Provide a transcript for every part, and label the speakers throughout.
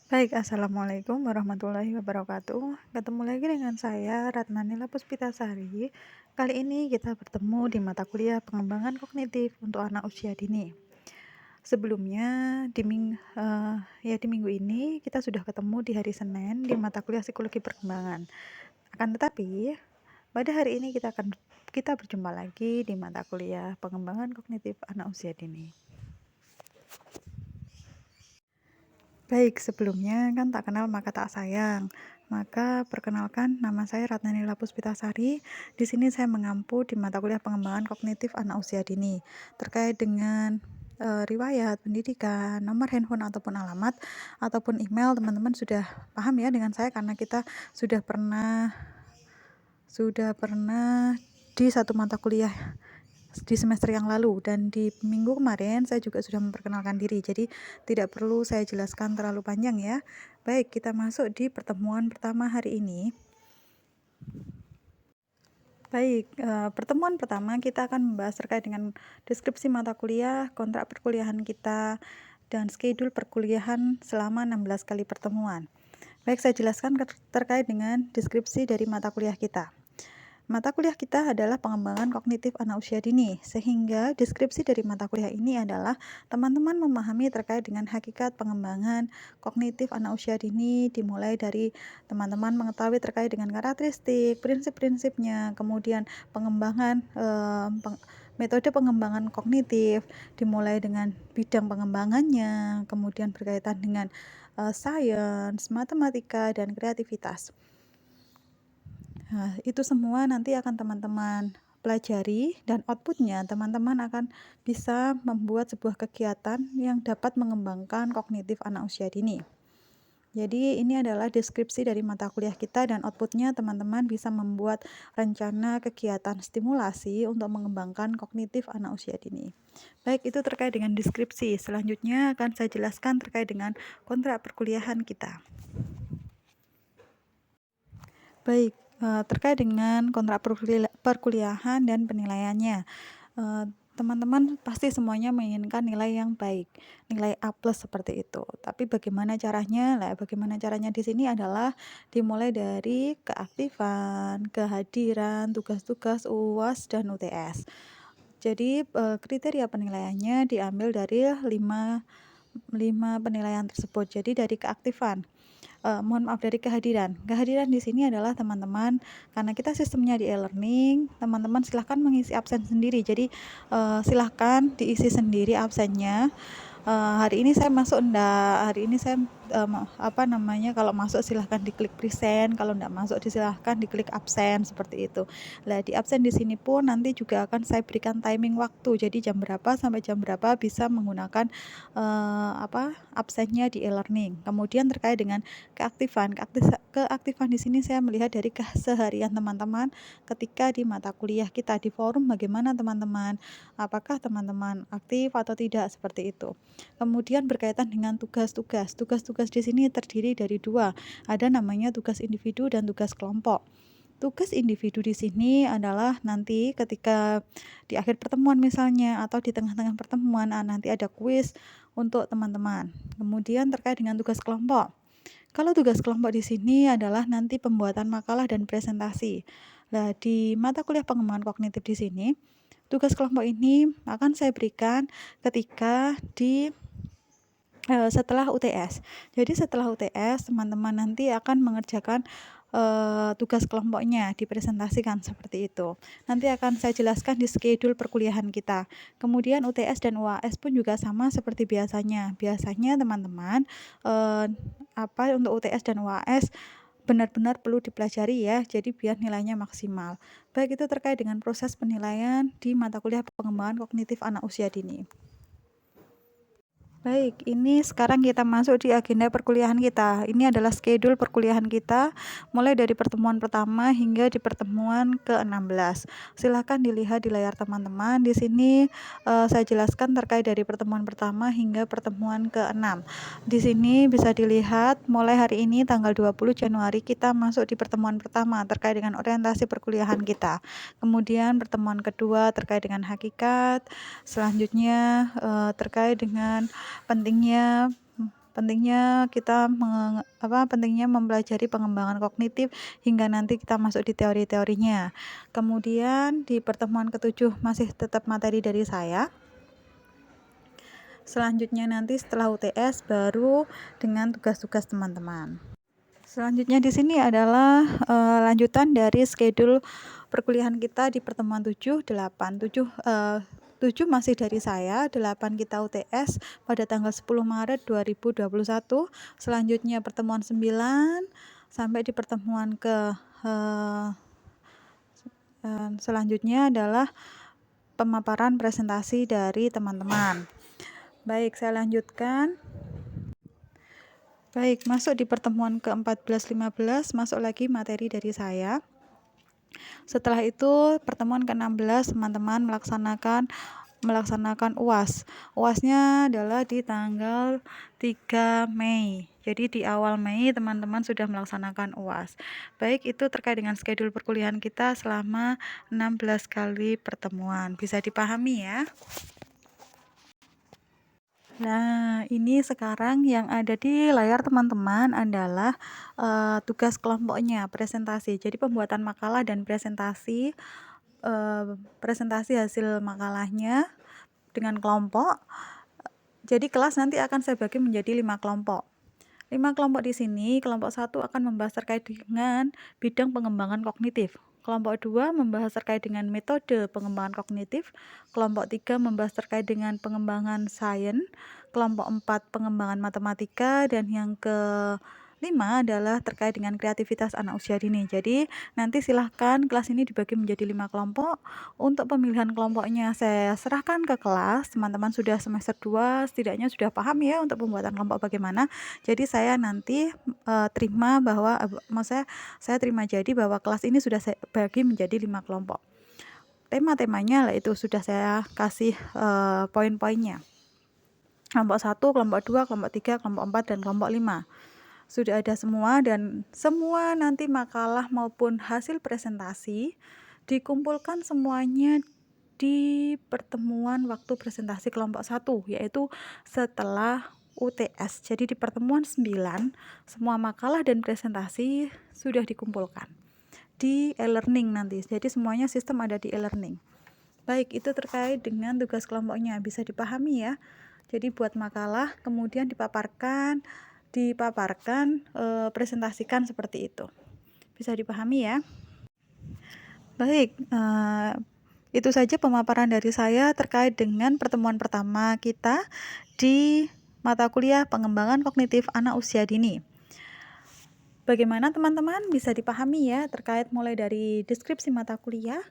Speaker 1: Baik, assalamualaikum warahmatullahi wabarakatuh. Ketemu lagi dengan saya, Ratnanila Puspitasari. Kali ini kita bertemu di mata kuliah pengembangan kognitif untuk anak usia dini. Sebelumnya, di minggu ini kita sudah ketemu di hari Senin di mata kuliah psikologi perkembangan. Akan tetapi, pada hari ini kita berjumpa lagi di mata kuliah pengembangan kognitif anak usia dini. Baik, sebelumnya kan tak kenal maka tak sayang. Maka perkenalkan, nama saya Ratnanila Puspitasari. Di sini saya mengampu di mata kuliah pengembangan kognitif anak usia dini terkait dengan riwayat pendidikan, nomor handphone ataupun alamat ataupun email. Teman-teman sudah paham ya dengan saya karena kita sudah pernah di satu mata kuliah di semester yang lalu, dan di minggu kemarin saya juga sudah memperkenalkan diri, jadi tidak perlu saya jelaskan terlalu panjang ya. Baik, kita masuk di pertemuan pertama hari ini. Baik, pertemuan pertama kita akan membahas terkait dengan deskripsi mata kuliah, kontrak perkuliahan kita, dan schedule perkuliahan selama 16 kali pertemuan. Baik, saya jelaskan terkait dengan deskripsi dari mata kuliah kita. Mata kuliah kita adalah pengembangan kognitif anak usia dini, sehingga deskripsi dari mata kuliah ini adalah teman-teman memahami terkait dengan hakikat pengembangan kognitif anak usia dini, dimulai dari teman-teman mengetahui terkait dengan karakteristik, prinsip-prinsipnya, kemudian metode pengembangan kognitif, dimulai dengan bidang pengembangannya, kemudian berkaitan dengan sains, matematika, dan kreativitas. Nah, itu semua nanti akan teman-teman pelajari, dan outputnya teman-teman akan bisa membuat sebuah kegiatan yang dapat mengembangkan kognitif anak usia dini. Jadi ini adalah deskripsi dari mata kuliah kita, dan outputnya teman-teman bisa membuat rencana kegiatan stimulasi untuk mengembangkan kognitif anak usia dini. Baik, itu terkait dengan deskripsi. Selanjutnya akan saya jelaskan terkait dengan kontrak perkuliahan kita. Baik, terkait dengan kontrak perkuliahan dan penilaiannya. Teman-teman pasti semuanya menginginkan nilai yang baik, nilai A+ seperti itu. Tapi bagaimana caranya? Bagaimana caranya di sini adalah dimulai dari keaktifan, kehadiran, tugas-tugas UAS dan UTS. Jadi kriteria penilaiannya diambil dari 5 penilaian tersebut. Jadi dari keaktifan, dari kehadiran. Kehadiran di sini adalah teman-teman, karena kita sistemnya di e-learning, teman-teman silahkan mengisi absen sendiri. Jadi silahkan diisi sendiri absennya. Hari ini saya masuk enggak, hari ini saya kalau masuk silahkan diklik present, kalau enggak masuk silahkan diklik absen, seperti itu. Nah, di absen di sini pun nanti juga akan saya berikan timing waktu, jadi jam berapa sampai jam berapa bisa menggunakan absennya di e-learning. Kemudian terkait dengan keaktifan di sini saya melihat dari keseharian teman-teman ketika di mata kuliah kita di forum, bagaimana teman-teman, apakah teman-teman aktif atau tidak, seperti itu. Kemudian berkaitan dengan tugas-tugas. Tugas-tugas di sini terdiri dari 2. Ada namanya tugas individu dan tugas kelompok. Tugas individu di sini adalah nanti ketika di akhir pertemuan misalnya, atau di tengah-tengah pertemuan, nanti ada kuis untuk teman-teman. Kemudian terkait dengan tugas kelompok. Kalau tugas kelompok di sini adalah nanti pembuatan makalah dan presentasi. Nah, di mata kuliah pengembangan kognitif di sini, tugas kelompok ini akan saya berikan ketika setelah UTS. Jadi setelah UTS, teman-teman nanti akan mengerjakan tugas kelompoknya, dipresentasikan seperti itu. Nanti akan saya jelaskan di schedule perkuliahan kita. Kemudian UTS dan UAS pun juga sama seperti biasanya. Biasanya teman-teman untuk UTS dan UAS benar-benar perlu dipelajari ya, jadi biar nilainya maksimal. Baik, itu terkait dengan proses penilaian di mata kuliah pengembangan kognitif anak usia dini. Baik, ini sekarang kita masuk di agenda perkuliahan kita. Ini adalah schedule perkuliahan kita mulai dari pertemuan pertama hingga di pertemuan ke-16. Silakan dilihat di layar teman-teman. Di sini saya jelaskan terkait dari pertemuan pertama hingga pertemuan ke-6. Di sini bisa dilihat mulai hari ini tanggal 20 Januari kita masuk di pertemuan pertama terkait dengan orientasi perkuliahan kita. Kemudian pertemuan kedua terkait dengan hakikat. Selanjutnya terkait dengan pentingnya pentingnya mempelajari pengembangan kognitif hingga nanti kita masuk di teori-teorinya. Kemudian di pertemuan ke-7 masih tetap materi dari saya. Selanjutnya nanti setelah UTS baru dengan tugas-tugas teman-teman. Selanjutnya di sini adalah lanjutan dari schedule perkuliahan kita di pertemuan 7, 8, 7 masih dari saya, 8 kita UTS pada tanggal 10 Maret 2021. Selanjutnya pertemuan 9 sampai di pertemuan selanjutnya adalah pemaparan presentasi dari teman-teman. Baik, saya lanjutkan. Baik, masuk di pertemuan ke-14-15, masuk lagi materi dari saya. Setelah itu, pertemuan ke-16, teman-teman melaksanakan UAS. UASnya adalah di tanggal 3 Mei. Jadi di awal Mei, teman-teman sudah melaksanakan UAS. Baik, itu terkait dengan schedule perkuliahan kita selama 16 kali pertemuan. Bisa dipahami ya? Nah, ini sekarang yang ada di layar teman-teman adalah tugas kelompoknya, presentasi. Jadi pembuatan makalah dan presentasi hasil makalahnya dengan kelompok. Jadi kelas nanti akan saya bagi menjadi 5 kelompok. 5 kelompok di sini, kelompok 1 akan membahas terkait dengan bidang pengembangan kognitif. Kelompok 2 membahas terkait dengan metode pengembangan kognitif. Kelompok 3 membahas terkait dengan pengembangan sains. Kelompok 4 pengembangan matematika. Dan yang kelima adalah terkait dengan kreativitas anak usia dini. Jadi nanti silahkan kelas ini dibagi menjadi 5 kelompok. Untuk pemilihan kelompoknya saya serahkan ke kelas. Teman-teman sudah semester 2 setidaknya sudah paham ya untuk pembuatan kelompok bagaimana. Jadi saya nanti terima bahwa saya terima jadi bahwa kelas ini sudah saya bagi menjadi 5 kelompok. Tema-temanya itu sudah saya kasih poin-poinnya. Kelompok 1, kelompok 2, kelompok 3, kelompok 4, dan kelompok 5. Sudah ada semua dan semua nanti makalah maupun hasil presentasi dikumpulkan semuanya di pertemuan waktu presentasi kelompok 1, yaitu setelah UTS. Jadi di pertemuan 9 semua makalah dan presentasi sudah dikumpulkan di e-learning nanti. Jadi semuanya sistem ada di e-learning. Baik, itu terkait dengan tugas kelompoknya, bisa dipahami ya. Jadi buat makalah kemudian dipaparkan, presentasikan seperti itu. Bisa dipahami ya. Baik, itu saja pemaparan dari saya terkait dengan pertemuan pertama kita di mata kuliah pengembangan kognitif anak usia dini. Bagaimana teman-teman, bisa dipahami ya terkait mulai dari deskripsi mata kuliah,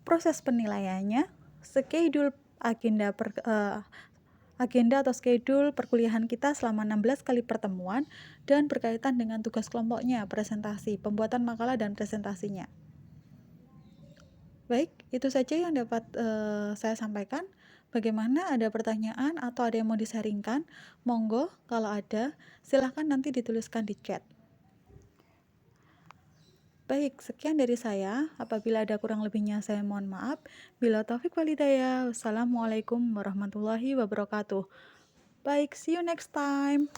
Speaker 1: proses penilaiannya, schedule agenda atau schedule perkuliahan kita selama 16 kali pertemuan, dan berkaitan dengan tugas kelompoknya, presentasi, pembuatan makalah dan presentasinya. Baik, itu saja yang dapat saya sampaikan. Bagaimana, ada pertanyaan atau ada yang mau disaringkan? Monggo, kalau ada, silahkan nanti dituliskan di chat. Baik, sekian dari saya. Apabila ada kurang lebihnya saya mohon maaf. Bila taufik wal hidayah. Wassalamualaikum warahmatullahi wabarakatuh. Baik, see you next time.